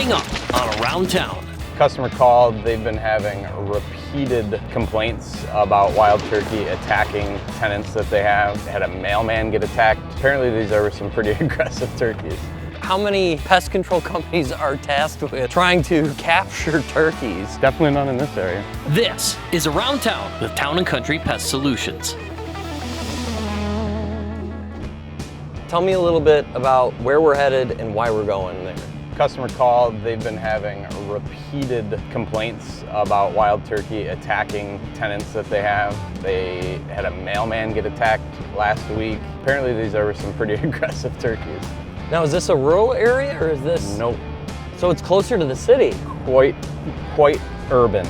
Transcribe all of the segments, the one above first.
coming up on Around Town. Customer called. They've been having repeated complaints about wild turkey attacking tenants that they have. They had a mailman get attacked. Apparently these are some pretty aggressive turkeys. How many pest control companies are tasked with trying to capture turkeys? Definitely none in this area. This is Around Town with Town & Country Pest Solutions. Tell me a little bit about where we're headed and why we're going there. Customer called. They've been having repeated complaints about wild turkey attacking tenants that they have. They had a mailman get attacked last week. Apparently these are some pretty aggressive turkeys. Now, is this a rural area or is this? Nope. So it's closer to the city? Quite urban,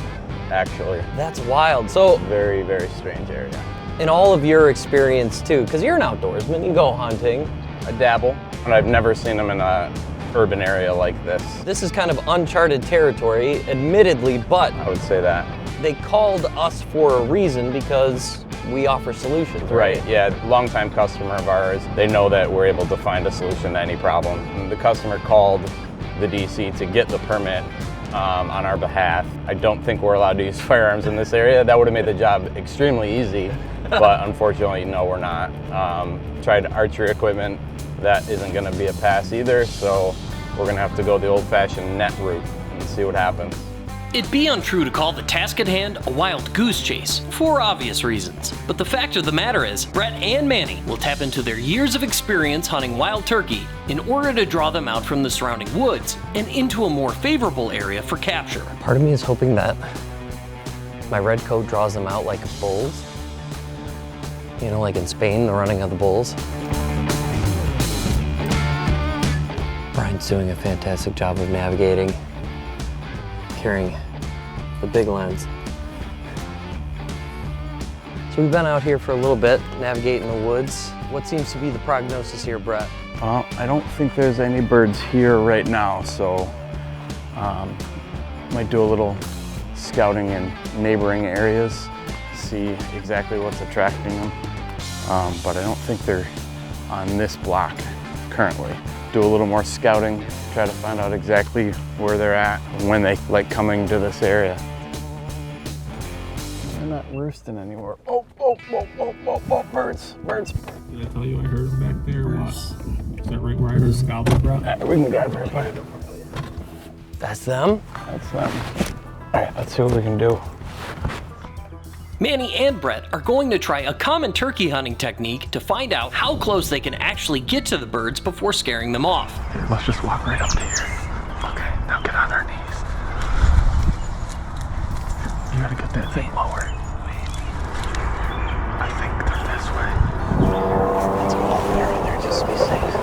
actually. That's wild. So Very, very strange area. in all of your experience too, because you're an outdoorsman, you go hunting. I dabble, but I've never seen them in a urban area like this. This is kind of uncharted territory, admittedly, but I would say that. they called us for a reason because we offer solutions, right? Right, yeah, longtime customer of ours. They know that we're able to find a solution to any problem. And the customer called the DC to get the permit on our behalf. I don't think we're allowed to use firearms in this area. That would have made the job extremely easy, but unfortunately, no, we're not. Tried archery equipment. That isn't gonna be a pass either, so we're gonna have to go the old-fashioned net route and see what happens. It'd be untrue to call the task at hand a wild goose chase, for obvious reasons. But the fact of the matter is, Brett and Manny will tap into their years of experience hunting wild turkey in order to draw them out from the surrounding woods and into a more favorable area for capture. Part of me is hoping that my red coat draws them out like bulls. You know, like in Spain, the running of the bulls. Brian's doing a fantastic job of navigating, carrying the big lens. So we've been out here for a little bit, navigating the woods. What seems to be the prognosis here, Brett? Well, I don't think there's any birds here right now, so might do a little scouting in neighboring areas, see exactly what's attracting them. But I don't think they're on this block currently. Do a little more scouting, try to find out exactly where they're at and when they like coming to this area. They're not roosting anymore. Oh, birds. Did I tell you I heard them back there? What? Is that right where I heard Scalpel, bro? We can grab right by. That's them? That's them. All right, let's see what we can do. Manny and Brett are going to try a common turkey hunting technique to find out how close they can actually get to the birds before scaring them off. Here, let's just walk right up to here. Okay, now get on our knees. You gotta get that thing lower. I think they're this way. Let's go up there just to be safe.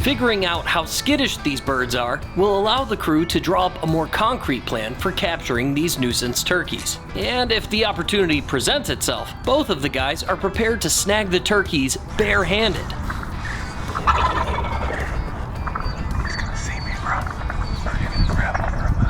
Figuring out how skittish these birds are will allow the crew to draw up a more concrete plan for capturing these nuisance turkeys. And if the opportunity presents itself, both of the guys are prepared to snag the turkeys barehanded. He's gonna see me, bro. Are you gonna grab him or am I?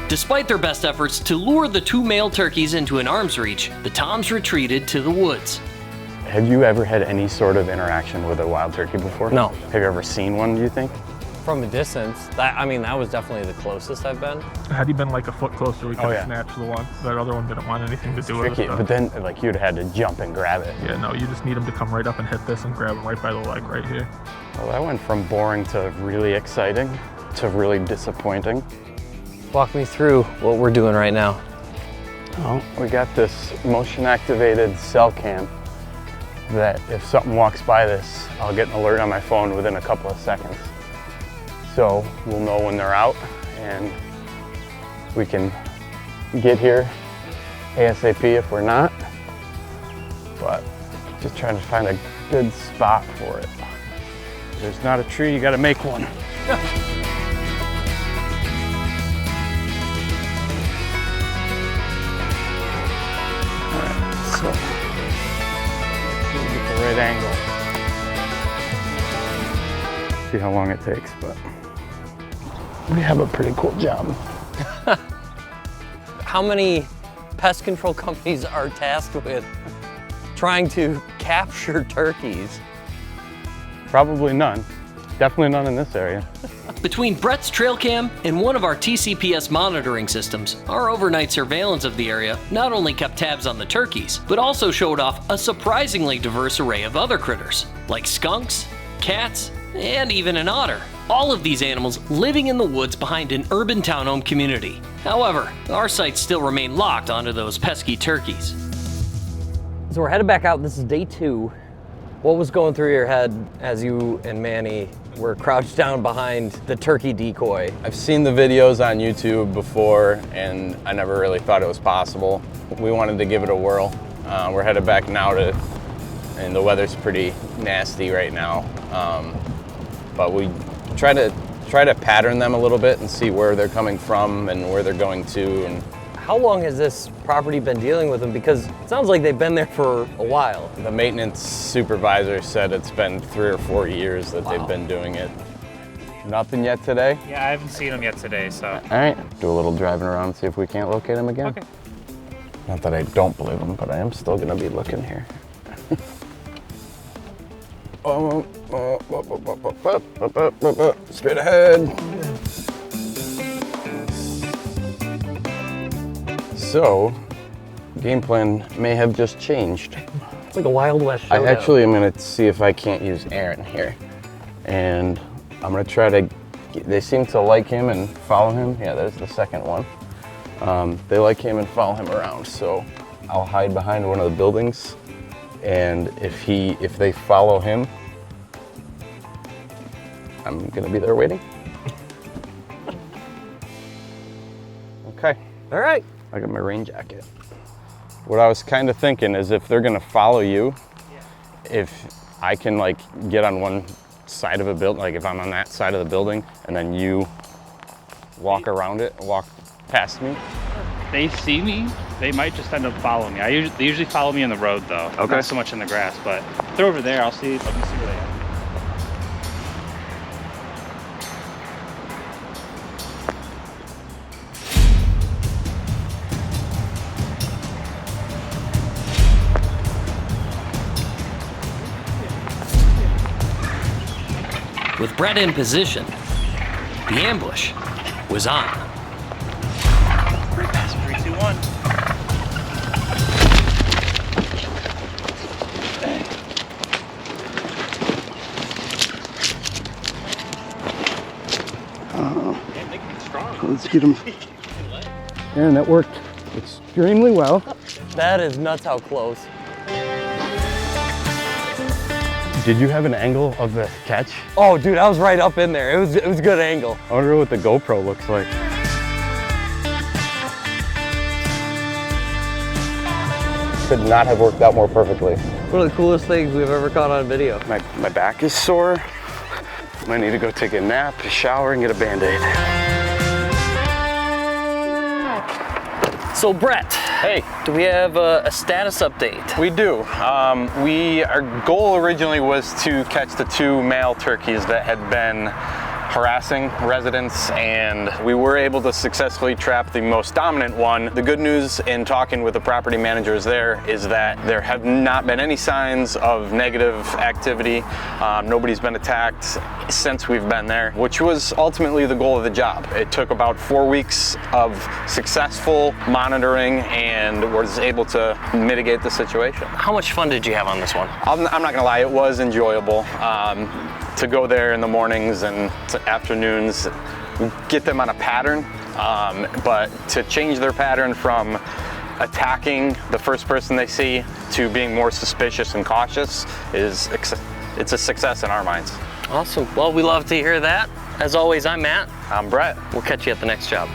Despite their best efforts to lure the two male turkeys into an arm's reach, the toms retreated to the woods. Have you ever had any sort of interaction with a wild turkey before? No. Have you ever seen one, do you think? From a distance, that was definitely the closest I've been. Had he been like a foot closer, we could have yeah. snatched the one. That other one didn't want anything to do with Tricky, it. but then like you'd had to jump and grab it. Yeah, no, you just need him to come right up and hit this and grab him right by the leg right here. Well, that went from boring to really exciting to really disappointing. Walk me through what we're doing right now. Well, we got this motion activated cell cam that if something walks by this, I'll get an alert on my phone within a couple of seconds. So we'll know when they're out and we can get here ASAP if we're not, but just trying to find a good spot for it. If there's not a tree, you gotta make one. Alright, so let's get the right angle. See how long it takes, but we have a pretty cool job. How many pest control companies are tasked with trying to capture turkeys? Probably none. Definitely none in this area. Between Brett's trail cam and one of our TCPS monitoring systems, our overnight surveillance of the area not only kept tabs on the turkeys, but also showed off a surprisingly diverse array of other critters, like skunks, cats, and even an otter. All of these animals living in the woods behind an urban townhome community. However, our sights still remain locked onto those pesky turkeys. So we're headed back out. This is day 2. What was going through your head as you and Manny were crouched down behind the turkey decoy? I've seen the videos on YouTube before, and I never really thought it was possible. We wanted to give it a whirl. We're headed back now and the weather's pretty nasty right now. But we try to pattern them a little bit and see where they're coming from and where they're going to. And how long has this property been dealing with them? Because it sounds like they've been there for a while. the maintenance supervisor said it's been 3 or 4 years that they've been doing it. Nothing yet today? Yeah, I haven't seen them yet today, so. All right, do a little driving around, see if we can't locate them again. Okay. Not that I don't believe them, but I am still gonna be looking here. Straight ahead. So, game plan may have just changed. It's like a Wild West showdown. I actually am gonna see if I can't use Aaron here. And I'm gonna try to, they seem to like him and follow him. Yeah, there's the second one. They like him and follow him around. So I'll hide behind one of the buildings. And if they follow him, I'm gonna be there waiting. Okay. All right. I got my rain jacket. What I was kind of thinking is if they're gonna follow you, if I can like get on one side of a building, like if I'm on that side of the building and then you walk around it, walk past me. They see me, they might just end up following me. They usually follow me in the road though, Okay. not so much in the grass, but if they're over there, let me see where they are. With Brett in position, the ambush was on. 3, 2, 1. Let's get him. And that worked extremely well. That is nuts how close. Did you have an angle of the catch? Oh, dude, I was right up in there. It was a good angle. I wonder what the GoPro looks like. Could not have worked out more perfectly. One of the coolest things we've ever caught on video. My back is sore. Might need to go take a nap, a shower, and get a Band-Aid. So Brett, Hey, do we have a status update? we do. Our goal originally was to catch the 2 male turkeys that had been harassing residents, and we were able to successfully trap the most dominant one. The good news in talking with the property managers there is that there have not been any signs of negative activity. Nobody's been attacked since we've been there, which was ultimately the goal of the job. It took about 4 weeks of successful monitoring and was able to mitigate the situation. How much fun did you have on this one? I'm not gonna lie, it was enjoyable to go there in the mornings and afternoons, get them on a pattern, but to change their pattern from attacking the first person they see to being more suspicious and cautious it's a success in our minds. Awesome. Well, we love to hear that. As always, I'm Matt. I'm Brett. We'll catch you at the next job.